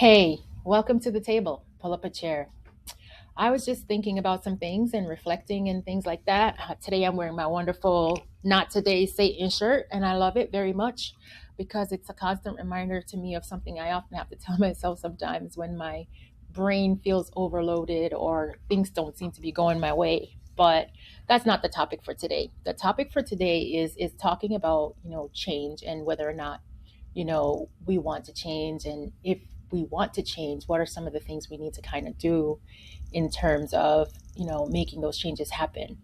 Hey, welcome to the table. Pull up a chair. I was just thinking about some things and reflecting and things like that. Today I'm wearing my wonderful Not Today Satan shirt, and I love it very much because it's a constant reminder to me of something I often have to tell myself sometimes when my brain feels overloaded or things don't seem to be going my way. But that's not the topic for today. The topic for today is talking about, change and whether or not we want to change, and if we want to change, what are some of the things we need to kind of do in terms of making those changes happen.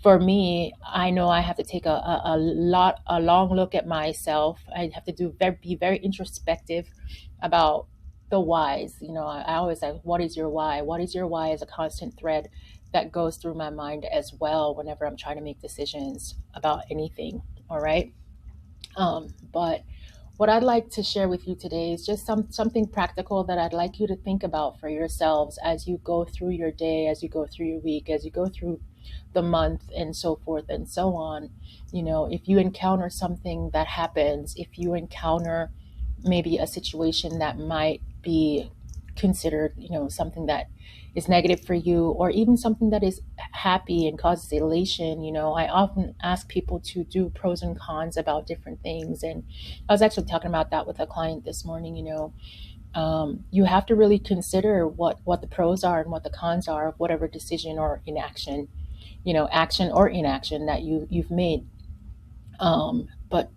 For me, I know I have to take a long look at myself. I have to be very introspective about the whys. I always say, what is your why? What is your why is a constant thread that goes through my mind as well whenever I'm trying to make decisions about anything. All right. But what I'd like to share with you today is just something practical that I'd like you to think about for yourselves as you go through your day, as you go through your week, as you go through the month, and so forth and so on. If you encounter something that happens, if you encounter maybe a situation that might be considered, something that is negative for you, or even something that is happy and causes elation. I often ask people to do pros and cons about different things. And I was actually talking about that with a client this morning. You have to really consider what the pros are and what the cons are of whatever decision or inaction, action or inaction that you've made. But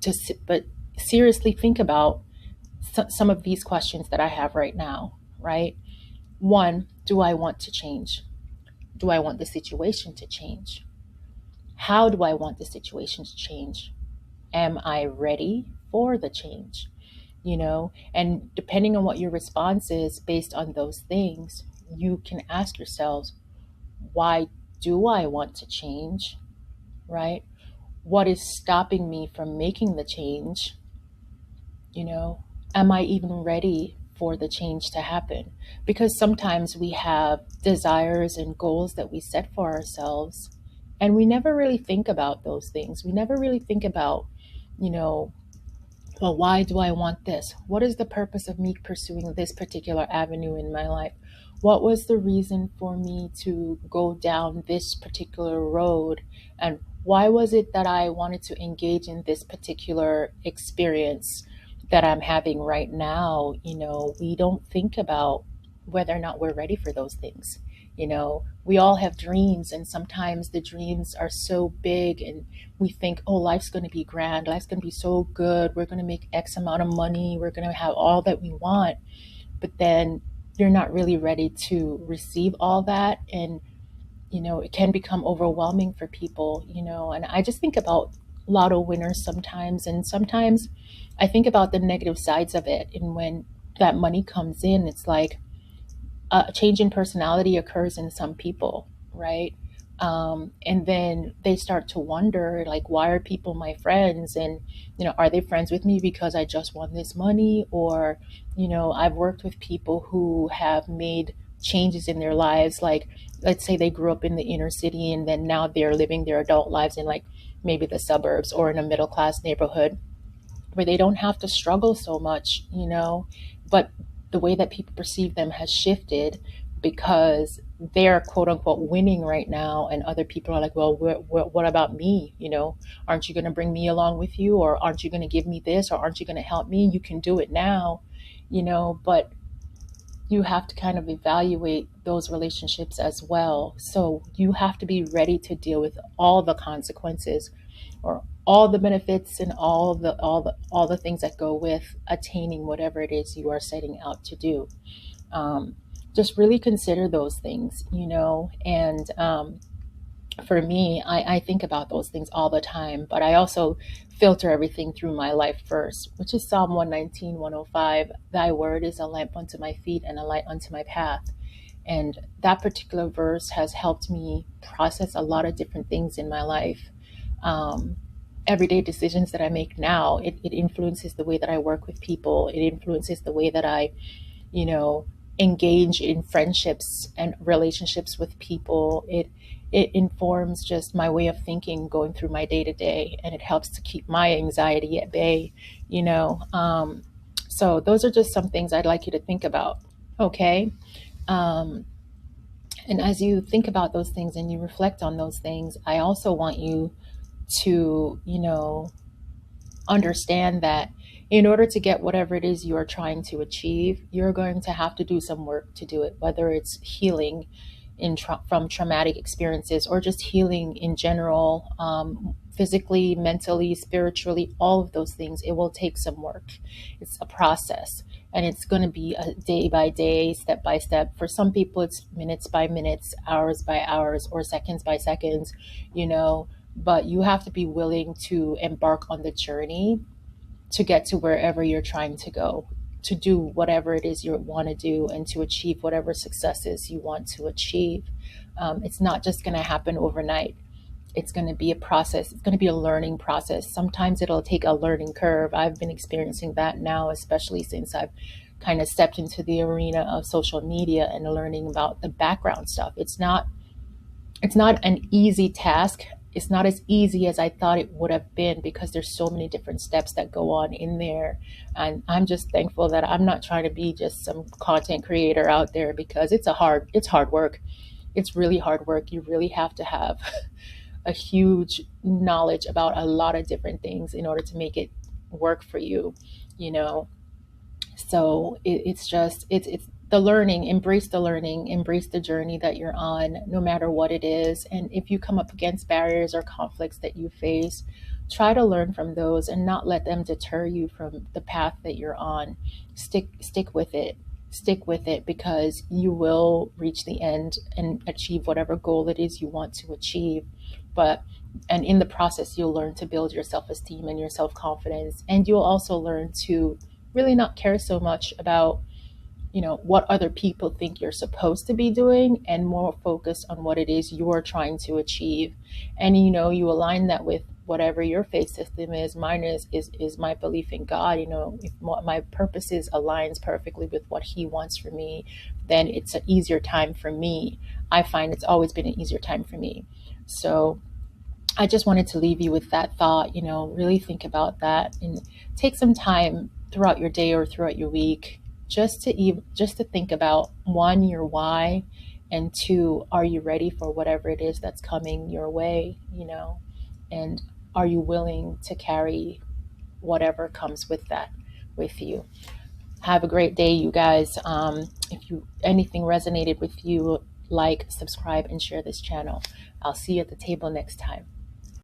seriously think about some of these questions that I have right now, right? One, do I want to change? Do I want the situation to change? How do I want the situation to change? Am I ready for the change? And depending on what your response is based on those things, you can ask yourselves, why do I want to change? Right? What is stopping me from making the change? Am I even ready for the change to happen? Because sometimes we have desires and goals that we set for ourselves, and we never really think about those things. We never really think about, well, why do I want this? What is the purpose of me pursuing this particular avenue in my life? What was the reason for me to go down this particular road? And why was it that I wanted to engage in this particular experience that I'm having right now? We don't think about whether or not we're ready for those things. We all have dreams, and sometimes the dreams are so big and we think, oh, life's going to be grand, life's going to be so good, we're going to make X amount of money, we're going to have all that we want. But then you're not really ready to receive all that, and it can become overwhelming for people. And I just think about lotto winners sometimes, and sometimes I think about the negative sides of it. And when that money comes in, it's like a change in personality occurs in some people, right? And then they start to wonder, like, why are people my friends? And, are they friends with me because I just won this money? Or, I've worked with people who have made changes in their lives. Like, let's say they grew up in the inner city and then now they're living their adult lives in, like, maybe the suburbs or in a middle class neighborhood where they don't have to struggle so much, but the way that people perceive them has shifted because they're quote unquote winning right now, and other people are like, well, what about me? Aren't you going to bring me along with you? Or aren't you going to give me this? Or aren't you going to help me? You can do it now, but you have to kind of evaluate those relationships as well. So you have to be ready to deal with all the consequences, or all the benefits, and all the things that go with attaining whatever it is you are setting out to do. Just really consider those things, and for me, I think about those things all the time, but I also filter everything through my life first, which is Psalm 119, 105. Thy word is a lamp unto my feet and a light unto my path. And that particular verse has helped me process a lot of different things in my life. Everyday decisions that I make now, it influences the way that I work with people. It influences the way that I, engage in friendships and relationships with people. It informs just my way of thinking going through my day to day, and it helps to keep my anxiety at bay. So those are just some things I'd like you to think about. Okay. Um, and as you think about those things and you reflect on those things, I also want you to, understand that in order to get whatever it is you are trying to achieve, you're going to have to do some work to do it, whether it's healing from traumatic experiences or just healing in general, physically, mentally, spiritually, all of those things. It will take some work. It's a process, and it's going to be a day by day, step by step. For some people, it's minutes by minutes, hours by hours, or seconds by seconds, but you have to be willing to embark on the journey to get to wherever you're trying to go, to do whatever it is you want to do, and to achieve whatever successes you want to achieve. It's not just going to happen overnight. It's going to be a process. It's going to be a learning process. Sometimes it'll take a learning curve. I've been experiencing that now, especially since I've kind of stepped into the arena of social media and learning about the background stuff. It's not an easy task. It's not as easy as I thought it would have been, because there's so many different steps that go on in there. And I'm just thankful that I'm not trying to be just some content creator out there, because it's hard work. It's really hard work. You really have to have a huge knowledge about a lot of different things in order to make it work for you, you know. So it's the learning. Embrace the learning, embrace the journey that you're on, no matter what it is. And if you come up against barriers or conflicts that you face, try to learn from those and not let them deter you from the path that you're on. Stick with it. Stick with it, because you will reach the end and achieve whatever goal it is you want to achieve. And in the process, you'll learn to build your self-esteem and your self-confidence. And you'll also learn to really not care so much about, what other people think you're supposed to be doing, and more focused on what it is you're trying to achieve. And, you align that with whatever your faith system is. Mine is my belief in God. If my purposes aligns perfectly with what he wants for me, then it's an easier time for me. I find it's always been an easier time for me. So I just wanted to leave you with that thought. Really think about that and take some time throughout your day or throughout your week just to think about, one, your why, and two, are you ready for whatever it is that's coming your way, and are you willing to carry whatever comes with that with you. Have a great day, you guys. If anything resonated with you, like, subscribe, and share this channel. I'll see you at the table next time.